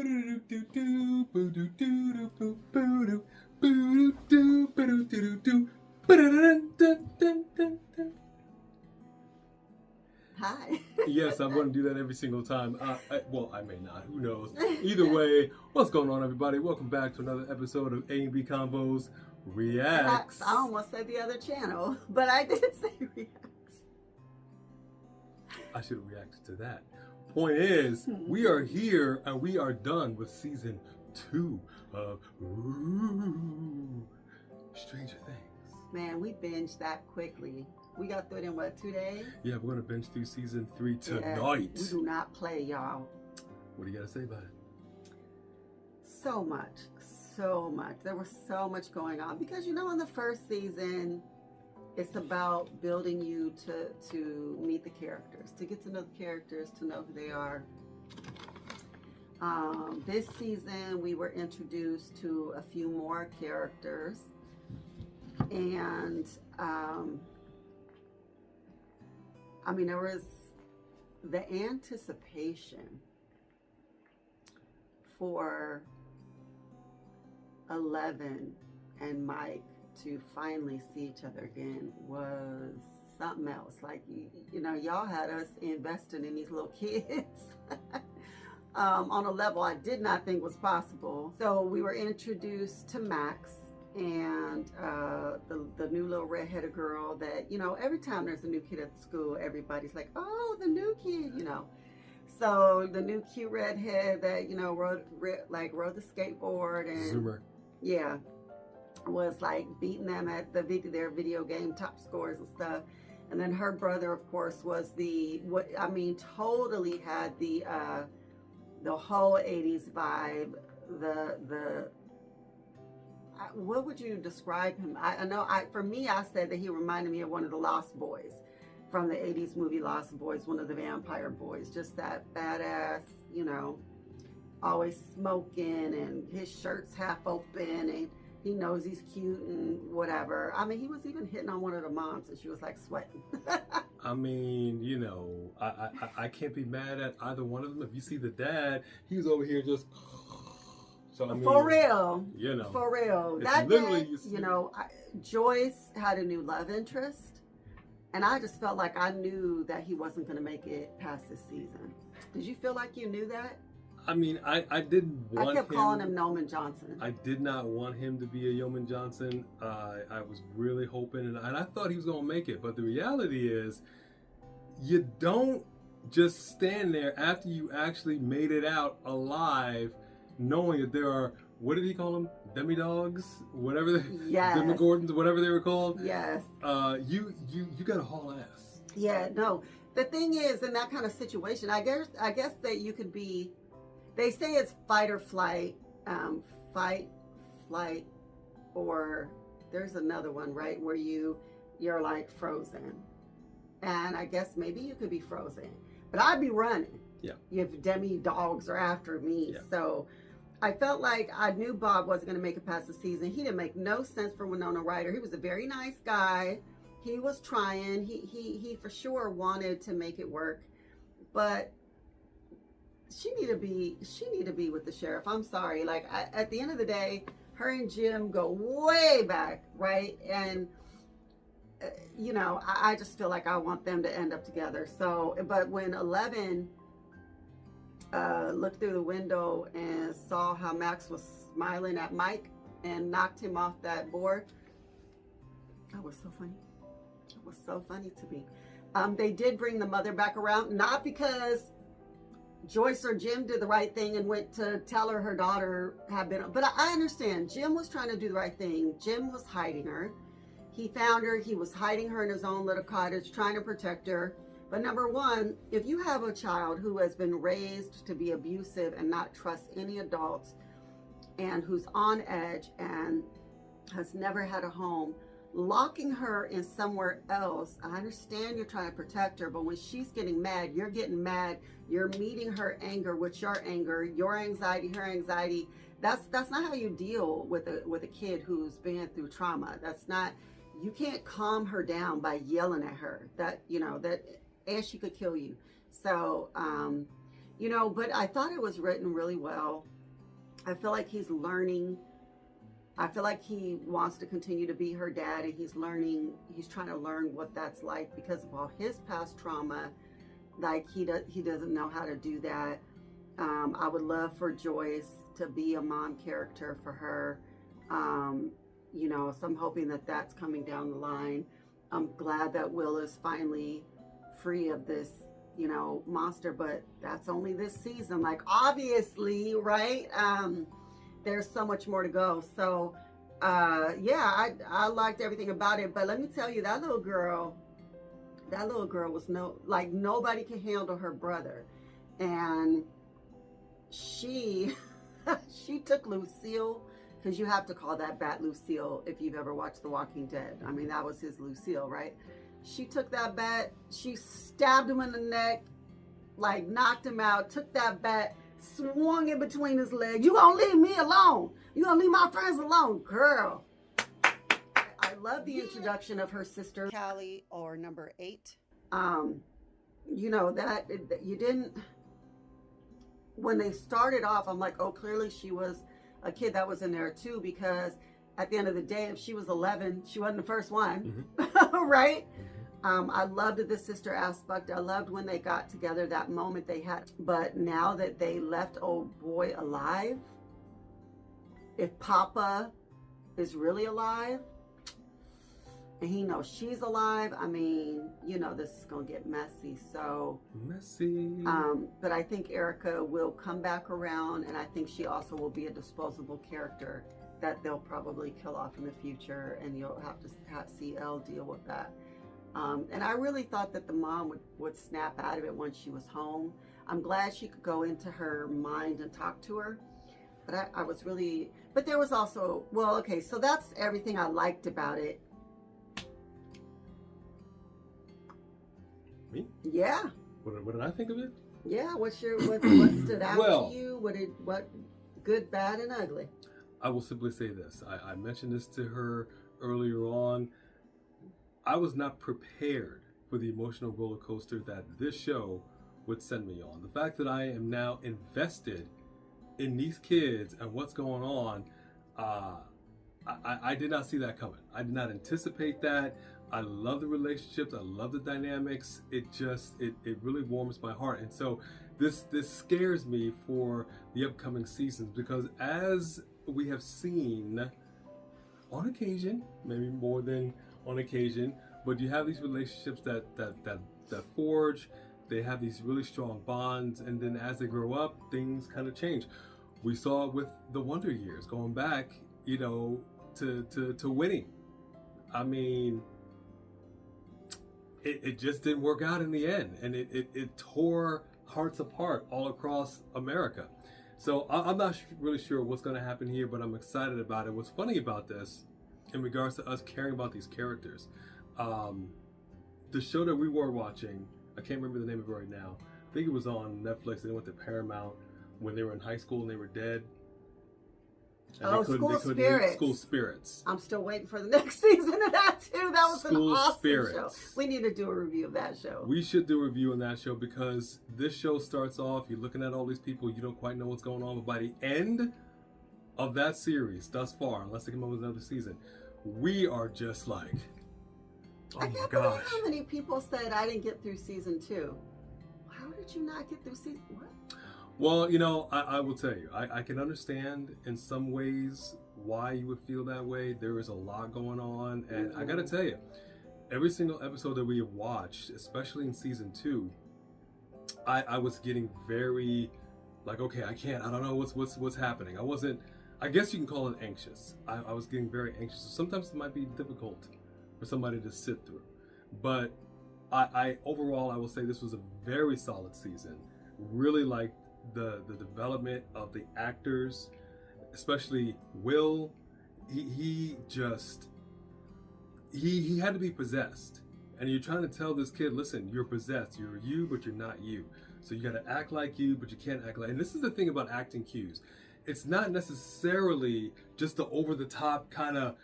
Hi. Yes, I'm going to do that every single time. Well, I may not. Who knows? Either way, what's going on, everybody? Welcome back to another episode of A&B Combos Reacts. I almost said the other channel, but I did say Reacts. I should have reacted to that. Point is, we are here and we are done with season 2 of Stranger Things. Man, we binged that quickly. We got through it in what, 2 days? Yeah, we're going to binge through season 3 tonight. Yeah, we do not play, y'all. What do you got to say about it? So much. There was so much going on. Because, you know, in the first season, it's about building you to meet the characters, to get to know the characters, to know who they are. This season, we were introduced to a few more characters. And, I mean, there was the anticipation for 11 and Mike to finally see each other again was something else. Like, you know, y'all had us investing in these little kids on a level I did not think was possible. So we were introduced to Max and the new little redheaded girl that, you know, every time there's a new kid at school, everybody's like, oh, the new kid, you know. So the new cute redhead that, you know, rode the skateboard and Zoomer. Yeah, was like beating them at their video game top scores and stuff. And then her brother, of course, was totally had the whole 80s vibe. What would you describe him? For me, I said that he reminded me of one of the Lost Boys from the 80s movie Lost Boys, one of the vampire boys. Just that badass, you know, always smoking and his shirt's half open and he knows he's cute and whatever. I mean, he was even hitting on one of the moms and she was like sweating. I mean, you know, I can't be mad at either one of them. If you see the dad, he was over here just... So, I mean, for real, you know, for real. That day, you know, Joyce had a new love interest, and I just felt like I knew that he wasn't going to make it past this season. Did you feel like you knew that? I mean, I didn't want him. I kept calling him Noman Johnson. I did not want him to be a Yeoman Johnson. I was really hoping, and I thought he was going to make it. But the reality is, you don't just stand there after you actually made it out alive, knowing that there are, what did he call them? Demi-dogs? Whatever yes. Demogorgons, whatever they were called. Yes. You got to haul ass. Yeah, no. The thing is, in that kind of situation, I guess that you could be, they say it's fight or flight, fight, flight, or there's another one, right, where you're like frozen. And I guess maybe you could be frozen. But I'd be running. Yeah. If demi-dogs are after me. Yeah. So I felt like I knew Bob wasn't going to make it past the season. He didn't make no sense for Winona Ryder. He was a very nice guy. He was trying. He for sure wanted to make it work. But she need to be with the sheriff. I'm sorry. Like, at the end of the day, her and Jim go way back, right? And you know, I just feel like I want them to end up together. So, but when 11 looked through the window and saw how Max was smiling at Mike and knocked him off that board, that was so funny. It was so funny to me. They did bring the mother back around, not because Joyce or Jim did the right thing and went to tell her daughter had been, but I understand. Jim was trying to do the right thing. Jim was hiding her. He found her. He was hiding her in his own little cottage, trying to protect her. But number one, if you have a child who has been raised to be abusive and not trust any adults and who's on edge and has never had a home, locking her in somewhere else, I understand you're trying to protect her, but when she's getting mad, you're getting mad. You're meeting her anger with your anger, your anxiety, her anxiety. That's not how you deal with a kid who's been through trauma. That's not, you can't calm her down by yelling at her. That, you know, that, and she could kill you. So, you know, but I thought it was written really well. I feel like he's learning. I feel like he wants to continue to be her dad, and he's trying to learn what that's like because of all his past trauma. Like he doesn't know how to do that. I would love for Joyce to be a mom character for her. You know, so I'm hoping that that's coming down the line. I'm glad that Will is finally free of this, you know, monster, but that's only this season. Like, obviously, right? There's so much more to go. So, yeah, I liked everything about it. But let me tell you, that little girl was nobody can handle her brother. And she took Lucille, because you have to call that bat Lucille if you've ever watched The Walking Dead. I mean, that was his Lucille, right? She took that bat, she stabbed him in the neck, like knocked him out, took that bat, swung it between his legs. You gonna leave me alone? You gonna leave my friends alone? Girl. I love the introduction of her sister, Callie, or number 8. You know, that you didn't, when they started off, I'm like, oh, clearly she was a kid that was in there too, because at the end of the day, if she was 11, she wasn't the first one, right? I loved the sister aspect. I loved when they got together, that moment they had. But now that they left old boy alive, if Papa is really alive, and he knows she's alive, I mean, you know, this is gonna get messy. So messy. But I think Erica will come back around, and I think she also will be a disposable character that they'll probably kill off in the future, and you'll have to see Elle deal with that. And I really thought that the mom would snap out of it once she was home. I'm glad she could go into her mind and talk to her. But I was really, but there was also, well, okay, so that's everything I liked about it. Me? Yeah. What did I think of it? Yeah, what stood out to you? What good, bad, and ugly? I will simply say this. I mentioned this to her earlier on. I was not prepared for the emotional roller coaster that this show would send me on. The fact that I am now invested in these kids and what's going on, I did not see that coming. I did not anticipate that. I love the relationships. I love the dynamics. It really warms my heart. And so this scares me for the upcoming seasons, because as we have seen on occasion, maybe more than on occasion, but you have these relationships that forge. They have these really strong bonds, and then as they grow up, things kind of change. We saw it with the Wonder Years, going back, you know, to Winnie. I mean, it just didn't work out in the end, and it tore hearts apart all across America. So I'm not really sure what's going to happen here, but I'm excited about it. What's funny about this, in regards to us caring about these characters, the show that we were watching, I can't remember the name of it right now. I think it was on Netflix. They went to Paramount when they were in high school and they were dead. And School Spirits. School Spirits. I'm still waiting for the next season of that too. That was an awesome Spirits. show. We need to do a review of that show. We should do a review on that show, because this show starts off, you're looking at all these people, you don't quite know what's going on, but by the end of that series, thus far, unless they come up with another season, we are just like, oh I my can't gosh. believe how many people said I didn't get through season 2. How did you not get through season? What? Well, you know, I will tell you, I can understand in some ways why you would feel that way. There is a lot going on, and I gotta tell you, every single episode that we have watched, especially in season 2, I was getting very like, okay, I don't know what's happening. I guess you can call it anxious. I was getting very anxious. Sometimes it might be difficult for somebody to sit through, but I overall, I will say this was a very solid season. Really liked the development of the actors, especially Will. He had to be possessed, and you're trying to tell this kid, listen, you're possessed, you're you, but you're not you, so you got to act like you, but you can't act like. And this is the thing about acting cues, it's not necessarily just the over the top kind of,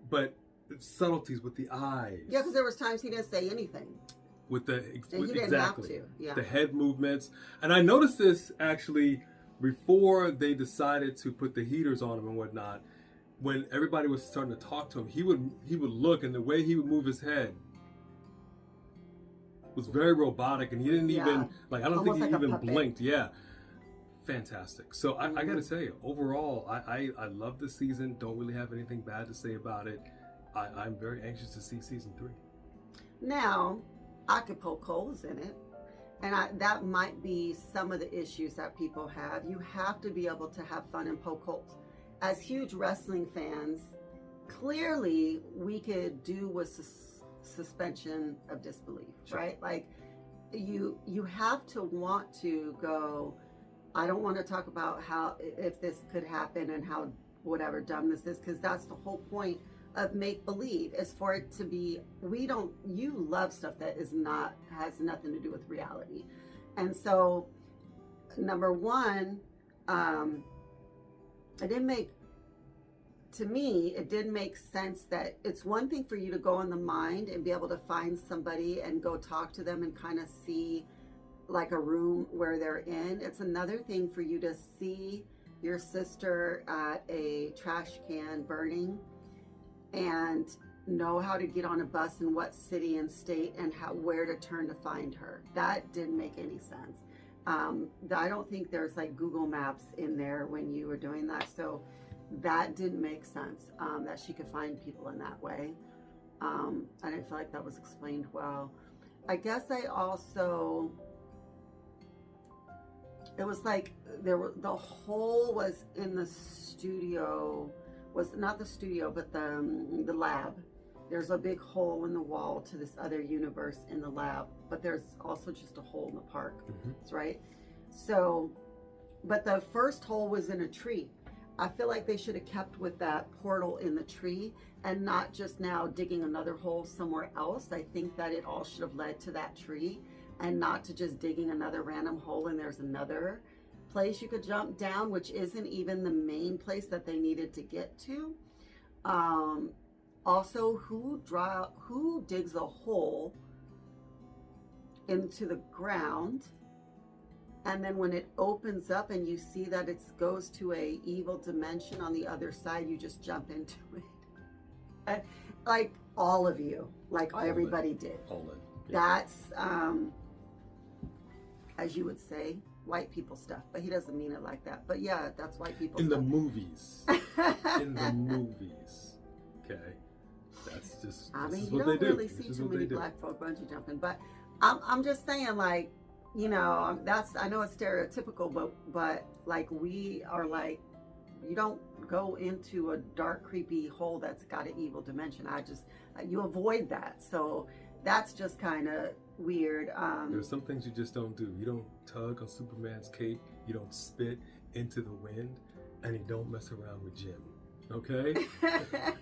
but subtleties with the eyes. Yeah, because there was times he didn't say anything. with the And you didn't have to. Yeah. the head movements. And I noticed this actually before they decided to put the heaters on him and whatnot. When everybody was starting to talk to him, he would look, and the way he would move his head was very robotic, and he didn't even I don't Almost think he like a even puppet. blinked. Yeah, fantastic. So I got to tell you, overall, I love this season. Don't really have anything bad to say about it. I'm very anxious to see season 3. Now, I could poke holes in it, and that might be some of the issues that people have. You have to be able to have fun and poke holes. As huge wrestling fans, clearly we could do with suspension of disbelief, Sure. right? Like you have to want to go, I don't want to talk about how, if this could happen and how whatever dumb this is, because that's the whole point of make believe, is for it to be, you love stuff that has nothing to do with reality. And so number one, it didn't make sense that it's one thing for you to go in the mind and be able to find somebody and go talk to them and kind of see like a room where they're in. It's another thing for you to see your sister at a trash can burning and know how to get on a bus in what city and state and where to turn to find her. That didn't make any sense. I don't think there's like Google Maps in there when you were doing that, so that didn't make sense, that she could find people in that way. I didn't feel like that was explained well. I guess it was like the hole was in the studio, was not the studio, but the lab. There's a big hole in the wall to this other universe in the lab, but there's also just a hole in the park, right? So, but the first hole was in a tree. I feel like they should have kept with that portal in the tree and not just now digging another hole somewhere else. I think that it all should have led to that tree and not to just digging another random hole and there's another place you could jump down, which isn't even the main place that they needed to get to. Also, who digs a hole into the ground, and then when it opens up and you see that it goes to a evil dimension on the other side, you just jump into it? And, like all of you, like everybody did. All in. Yeah. That's as you would say, white people stuff, but he doesn't mean it like that. But yeah, that's white people in stuff. the movies. In the movies. Okay. That's just, I mean, is you what don't they do. really This see is too what many they do. black folk bungee jumping, but I'm just saying, like, you know, I know it's stereotypical, but like we are like, you don't go into a dark, creepy hole that's got an evil dimension. You avoid that. So that's just kind of weird. There's some things you just don't do. You don't tug on Superman's cape. You don't spit into the wind, and you don't mess around with Jim. Okay?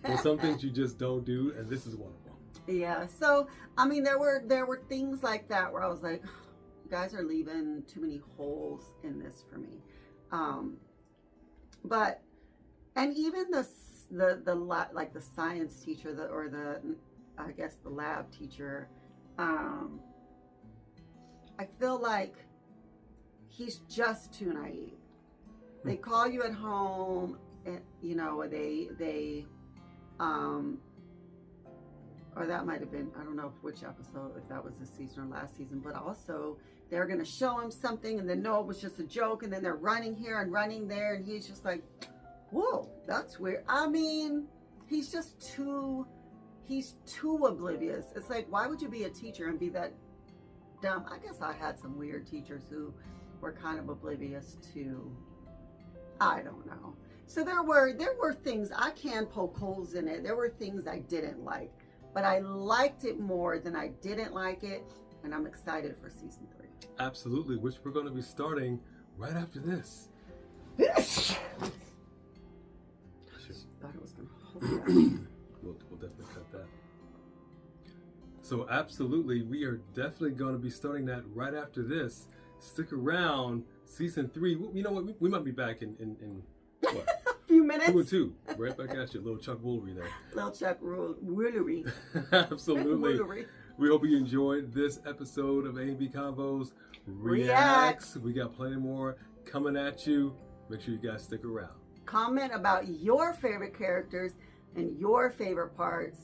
There's some things you just don't do, and this is one of them. Yeah. So I mean, there were things like that where I was like, you guys are leaving too many holes in this for me. But and even the like the science teacher, I guess the lab teacher, I feel like he's just too naive. They call you at home, and you know, they or that might have been, I don't know which episode, if that was this season or last season, but also they're going to show him something and then no, it was just a joke, and then they're running here and running there, and he's just like, whoa, that's weird. I mean, he's too oblivious. It's like, why would you be a teacher and be that dumb? I guess I had some weird teachers who were kind of oblivious to, I don't know. So there were things, I can poke holes in it. There were things I didn't like, but I liked it more than I didn't like it, and I'm excited for season 3. Absolutely, which we're going to be starting right after this. Thought it was going to hold that. We'll definitely cut that. So absolutely, we are definitely going to be starting that right after this. Stick around, season 3. You know what? We might be back in what? A few minutes. 2 and 2. Right back at you, little Chuck Woolery there. Little Chuck Woolery. Absolutely. Woolery. We hope you enjoyed this episode of A&B Convos Reacts. We got plenty more coming at you. Make sure you guys stick around. Comment about your favorite characters and your favorite parts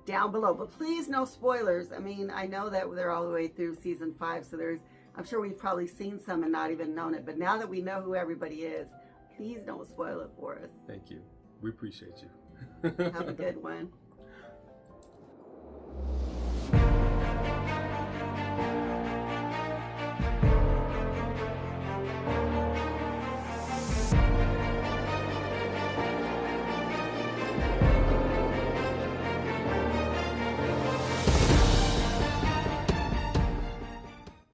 down below, but please no spoilers. I mean, I know that they're all the way through season 5, so I'm sure we've probably seen some and not even known it, but now that we know who everybody is, please don't spoil it for us. Thank you. We appreciate you. Have a good one.